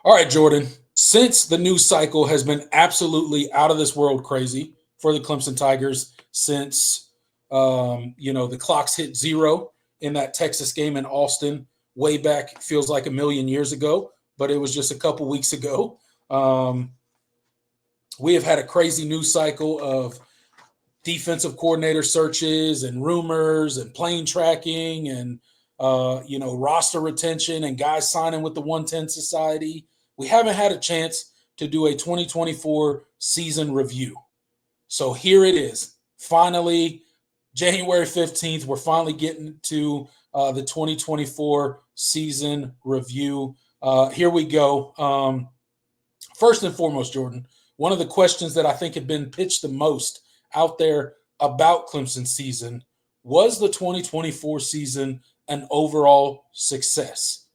All right, Jordan. Since the news cycle has been absolutely out of this world crazy for the Clemson Tigers since the clocks hit zero in that Texas game in Austin way back, feels like a million years ago, but it was just a couple weeks ago. We have had a crazy news cycle of defensive coordinator searches and rumors and plane tracking and roster retention and guys signing with the 110 Society. We haven't had a chance to do a 2024 season review. So here it is. Finally, January 15th, we're finally getting to the 2024 season review. Here we go. First and foremost, Jordan, one of the questions that I think have been pitched the most out there about Clemson season, was the 2024 season an overall success,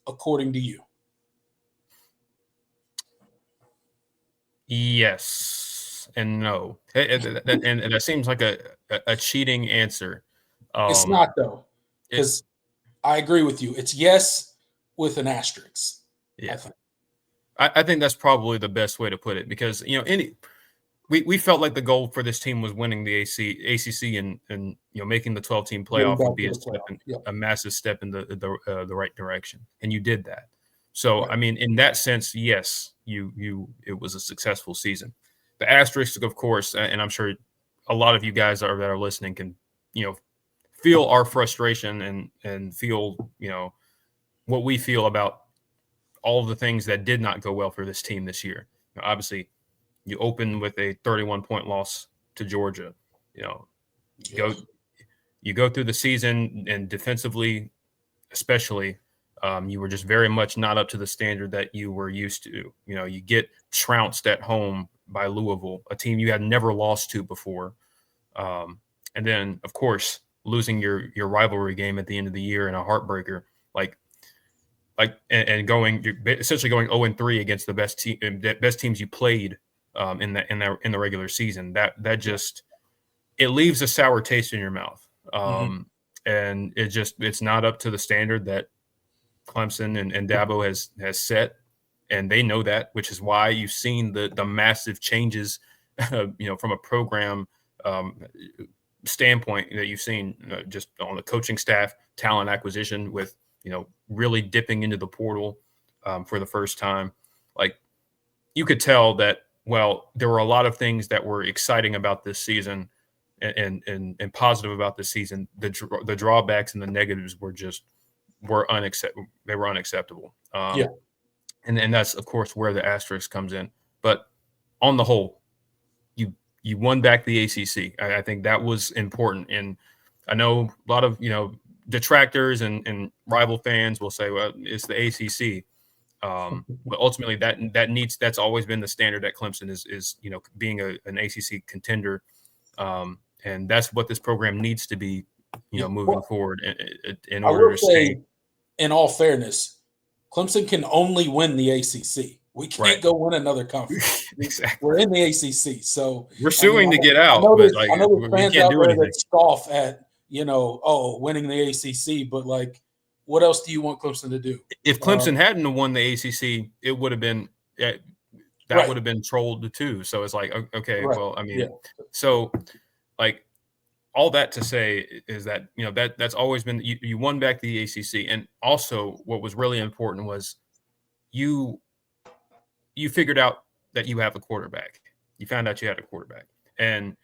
according to you? Yes and no. And that seems like a cheating answer. It's not, though, because I agree with you. It's yes with an asterisk. Yeah. I think that's probably the best way to put it, because we felt like the goal for this team was winning the ACC and making the 12-team playoff would be a massive step in the right direction, and you did that. So I mean, in that sense, yes, it was a successful season. The asterisk, of course, and I'm sure a lot of you guys that are listening can feel our frustration and feel what we feel about all of the things that did not go well for this team this year. Obviously, you open with a 31-point loss to Georgia. You go through the season, and defensively, especially, you were just very much not up to the standard that you were used to. You get trounced at home by Louisville, a team you had never lost to before, and then, of course, losing your rivalry game at the end of the year in a heartbreaker, and essentially going 0-3 against the best teams you played in the regular season. That just, it leaves a sour taste in your mouth, and it's not up to the standard that Clemson and Dabo has set, and they know that, which is why you've seen the massive changes, from a program standpoint that you've seen just on the coaching staff, talent acquisition, with really dipping into the portal for the first time. Like, you could tell that, well, there were a lot of things that were exciting about this season and positive about this season. The drawbacks and the negatives were unacceptable. And that's, of course, where the asterisk comes in. But on the whole, you won back the ACC. I think that was important. And I know a lot of detractors and rival fans will say, well, it's the ACC. But ultimately, that's always been the standard at Clemson is being an ACC contender, and that's what this program needs to be, moving forward in order to stay. In all fairness, Clemson can only win the ACC. We can't go win another conference. Exactly. We're in the ACC, so we're suing to get out. I know there's fans out there that scoff at winning the ACC, but what else do you want Clemson to do? If Clemson hadn't won the ACC, it would have been would have been trolled too. So it's like, okay, well, I mean, so all that to say is that that's always been, you won back the ACC, and also what was really important was you figured out that you have a quarterback. You found out you had a quarterback, and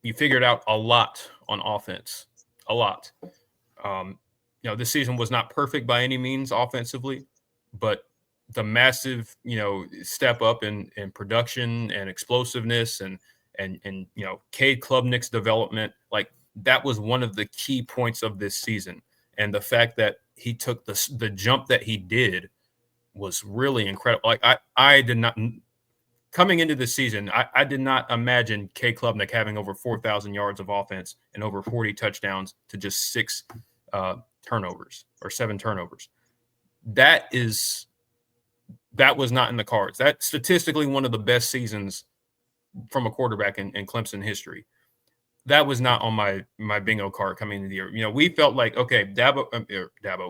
you figured out a lot on offense. A lot. This season was not perfect by any means offensively, but the massive, step up in production and explosiveness and Cade Klubnik's development, that was one of the key points of this season. And the fact that he took the jump that he did was really incredible. I did not, coming into this season, I did not imagine Cade Klubnik having over 4,000 yards of offense and over 40 touchdowns to just 6 turnovers or 7 turnovers. That was not in the cards. That's statistically one of the best seasons from a quarterback in Clemson history. That was not on my bingo card coming into the year. We felt like, okay,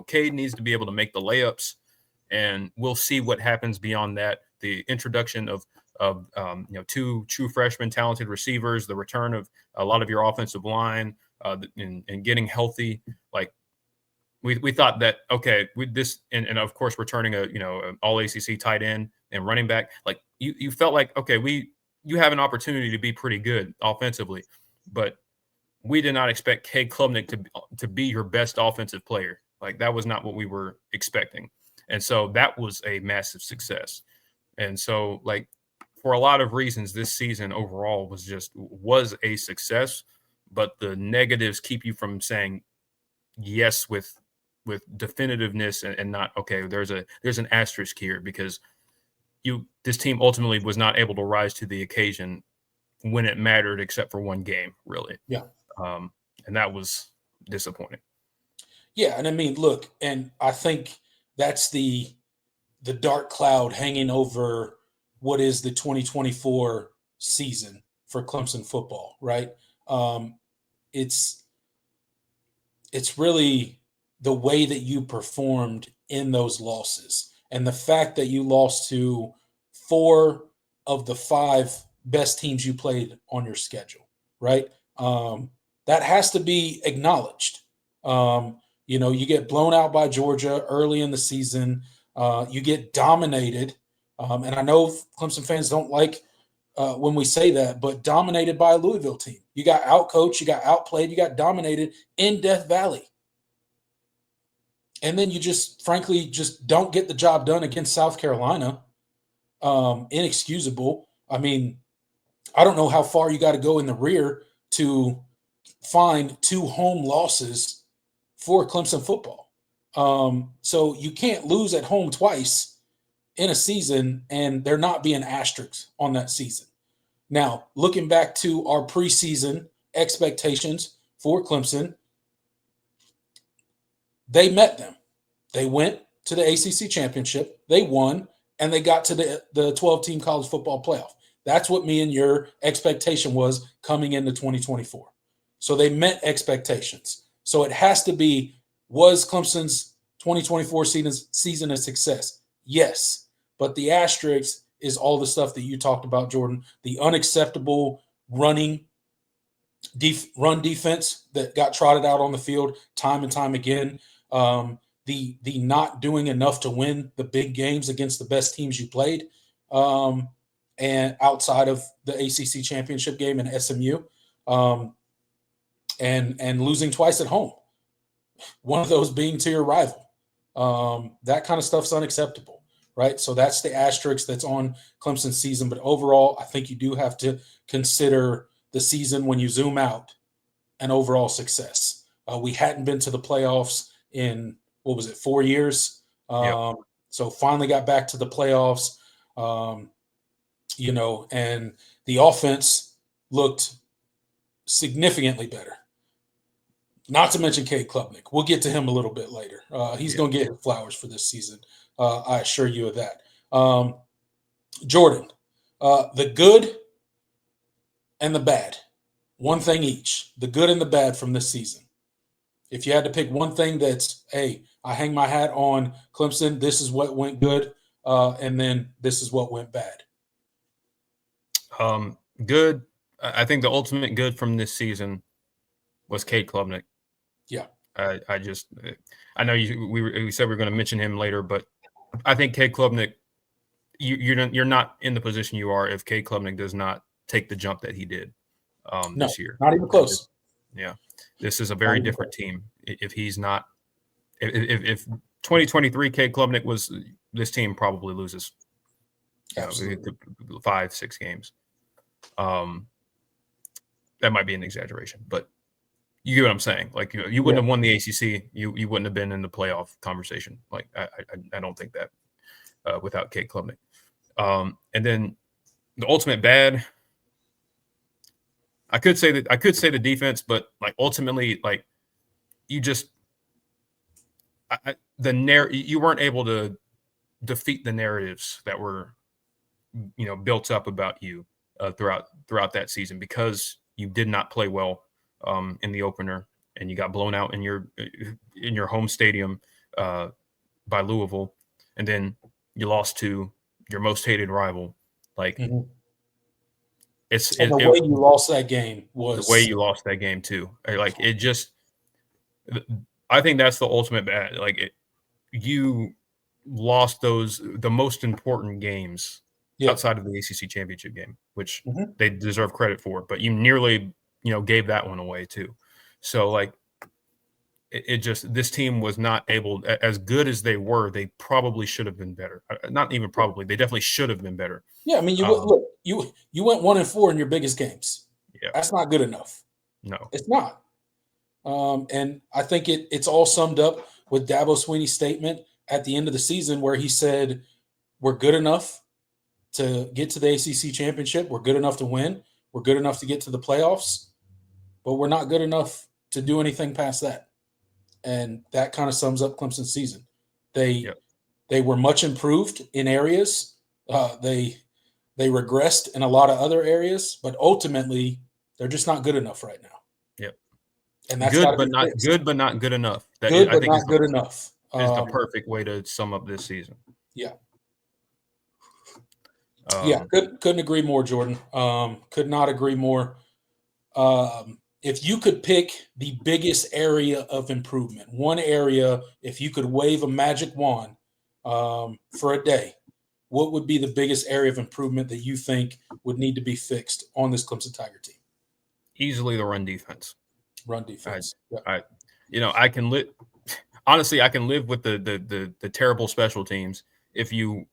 Cade needs to be able to make the layups and we'll see what happens beyond that. The introduction of two true freshmen, talented receivers, the return of a lot of your offensive line, and getting healthy. Like we thought that, okay, with this, and of course returning an all ACC tight end and running back, like you felt like, okay, you have an opportunity to be pretty good offensively, but we did not expect Cade Klubnik to be your best offensive player. Like that was not what we were expecting, and so that was a massive success. And so, like, for a lot of reasons, this season overall was a success, but the negatives keep you from saying yes with definitiveness and not, okay, there's an asterisk here, because this team ultimately was not able to rise to the occasion when it mattered, except for one game, really. Yeah. And that was disappointing. Yeah, and I mean, look, and I think that's the dark cloud hanging over what is the 2024 season for Clemson football, right? It's really the way that you performed in those losses, and the fact that you lost to 4 of the 5 best teams you played on your schedule, right? That has to be acknowledged. You get blown out by Georgia early in the season. You get dominated. And I know Clemson fans don't like when we say that, but dominated by a Louisville team. You got outcoached, you got outplayed, you got dominated in Death Valley. And then you frankly don't get the job done against South Carolina. Inexcusable. I mean, I don't know how far you got to go in the rear to find 2 home losses for Clemson football. So you can't lose at home twice in a season and there not be an asterisk on that season. Now, looking back to our preseason expectations for Clemson, they met them. They went to the ACC championship, they won, and they got to the 12-team college football playoff. That's what me and your expectation was coming into 2024. So they met expectations. So it has to be, was Clemson's 2024 season a success? Yes. But the asterisk is all the stuff that you talked about, Jordan. The unacceptable run defense that got trotted out on the field time and time again. The not doing enough to win the big games against the best teams you played. And outside of the ACC championship game and SMU. And losing twice at home. One of those being to your rival. That kind of stuff's unacceptable, right? So that's the asterisk that's on Clemson's season. But overall, I think you do have to consider the season, when you zoom out, an overall success. We hadn't been to the playoffs in, 4 years? Yep. So finally got back to the playoffs, and the offense looked significantly better. Not to mention Cade Klubnik. We'll get to him a little bit later. He's going to get his flowers for this season. I assure you of that. Jordan, the good and the bad. One thing each. The good and the bad from this season. If you had to pick one thing that's, hey, I hang my hat on Clemson, this is what went good, and then this is what went bad. Good. I think the ultimate good from this season was Cade Klubnik. Yeah. I know we said we were going to mention him later, but I think Cade Klubnik, you're not in the position you are if Cade Klubnik does not take the jump that he did this year. Not even close. This is a very different team. If he's not, if 2023 Cade Klubnik was, this team probably loses 5-6 games. That might be an exaggeration, but you get what I'm saying. Like, you wouldn't have won the ACC. You wouldn't have been in the playoff conversation. Like, I don't think that without Cade Klubnik. And then the ultimate bad, I could say the defense, but like ultimately, like you weren't able to defeat the narratives that were built up about you throughout that season, because you did not play well in the opener, and you got blown out in your home stadium by Louisville. and then you lost to your most hated rival. Like the way you lost that game was the way you lost that game too. Like it just, I think that's the ultimate bad. Like you lost the most important games outside of the ACC championship game, which they deserve credit for, but you nearly, gave that one away too. So like, it just, this team was not able, as good as they were, they probably should have been better. Not even probably, they definitely should have been better. Yeah, I mean, you went 1-4 in your biggest games. Yeah, that's not good enough. No, it's not. And I think it's all summed up with Dabo Swinney's statement at the end of the season, where he said, "We're good enough to get to the ACC championship. We're good enough to win. We're good enough to get to the playoffs, but we're not good enough to do anything past that." And that kind of sums up Clemson's season. They were much improved in areas. They regressed in a lot of other areas, but ultimately they're just not good enough right now. Yep. And that's good, but not good, but not good enough. That good, but not good enough is the perfect way to sum up this season. Yeah. Couldn't agree more, Jordan. Could not agree more. If you could pick the biggest area of improvement, one area, if you could wave a magic wand for a day, what would be the biggest area of improvement that you think would need to be fixed on this Clemson Tiger team? Easily the run defense. Run defense. I can live. Honestly, I can live with the terrible special teams if you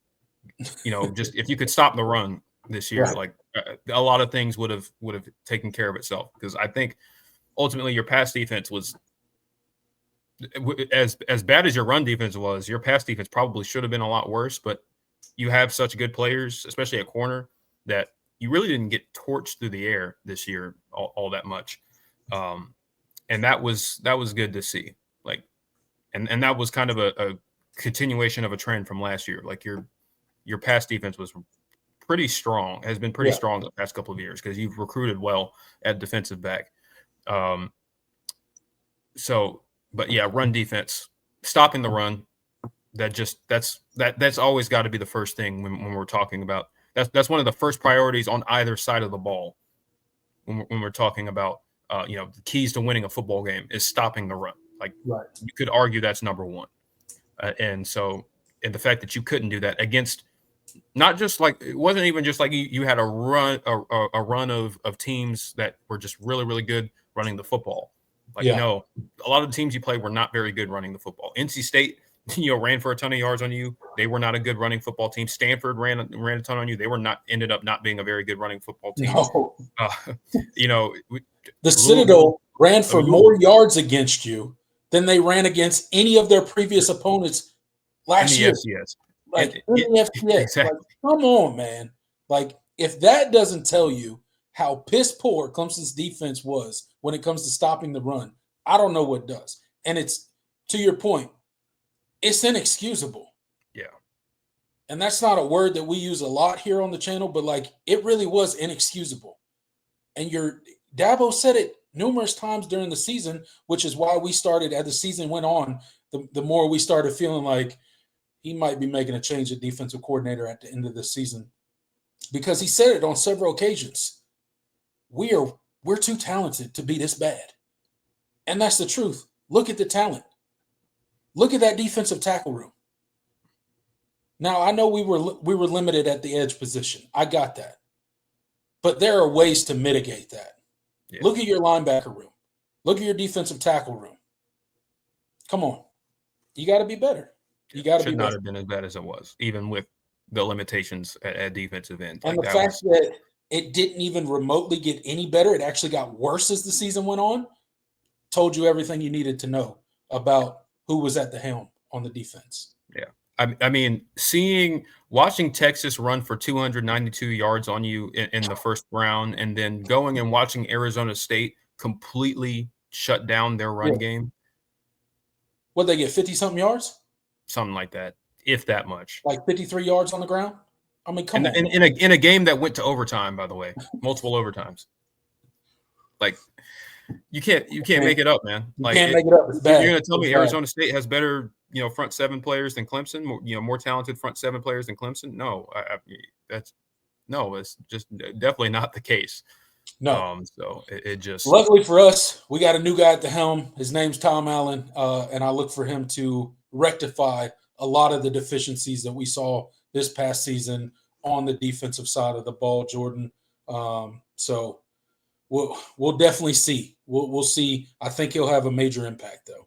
if you could stop the run this year. Right. Like a lot of things would have taken care of itself, because I think ultimately your pass defense was as bad as your run defense was. Your pass defense probably should have been a lot worse, but you have such good players, especially at corner, that you really didn't get torched through the air this year all that much. And that was good to see. Like, and that was kind of a continuation of a trend from last year. Like your pass defense was pretty strong, has been pretty strong the past couple of years, because you've recruited well at defensive back. Run defense, stopping the run, that's always got to be the first thing when we're talking about. That's one of the first priorities on either side of the ball when we're talking about the keys to winning a football game is stopping the run. Like, you could argue that's number one. And the fact that you couldn't do that against, not just like, it wasn't even just like you had a run of teams that were just really, really good running the football. No, a lot of the teams you play were not very good running the football. NC State, ran for a ton of yards on you. They were not a good running football team. Stanford ran a ton on you. They ended up not being a very good running football team. No. The Citadel ran for more yards against you than they ran against any of their previous opponents last year. FCS. In the FCS. Exactly. Come on, man. Like, if that doesn't tell you how piss poor Clemson's defense was when it comes to stopping the run, I don't know what does. And it's, to your point, it's inexcusable. Yeah. And that's not a word that we use a lot here on the channel, but like, it really was inexcusable. And Dabo said it numerous times during the season, which is why we started, as the season went on, the more we started feeling like he might be making a change at defensive coordinator at the end of the season, because he said it on several occasions. We're too talented to be this bad. And that's the truth. Look at the talent. Look at that defensive tackle room. Now, I know we were limited at the edge position. I got that. But there are ways to mitigate that. Yeah. Look at your linebacker room. Look at your defensive tackle room. Come on. You got to be better. You got to be better. Should not have been as bad as it was, even with the limitations at defensive end. And the fact that it didn't even remotely get any better, it actually got worse as the season went on, told you everything you needed to know about who was at the helm on the defense. Yeah. I mean, watching Texas run for 292 yards on you in the first round, and then going and watching Arizona State completely shut down their run game. What, they get 50-something yards? Something like that, if that much. Like 53 yards on the ground? I mean, come on. In a game that went to overtime, by the way, multiple overtimes. Like, you can't make it up, man. Like, you can't make it up. It's bad. You're going to tell me Arizona State has better front seven players than Clemson, more talented front seven players than Clemson? No, it's just definitely not the case. No. So it just, luckily for us, we got a new guy at the helm. His name's Tom Allen, and I look for him to rectify a lot of the deficiencies that we saw this past season on the defensive side of the ball, Jordan. So we'll definitely see. We'll see. I think he'll have a major impact, though.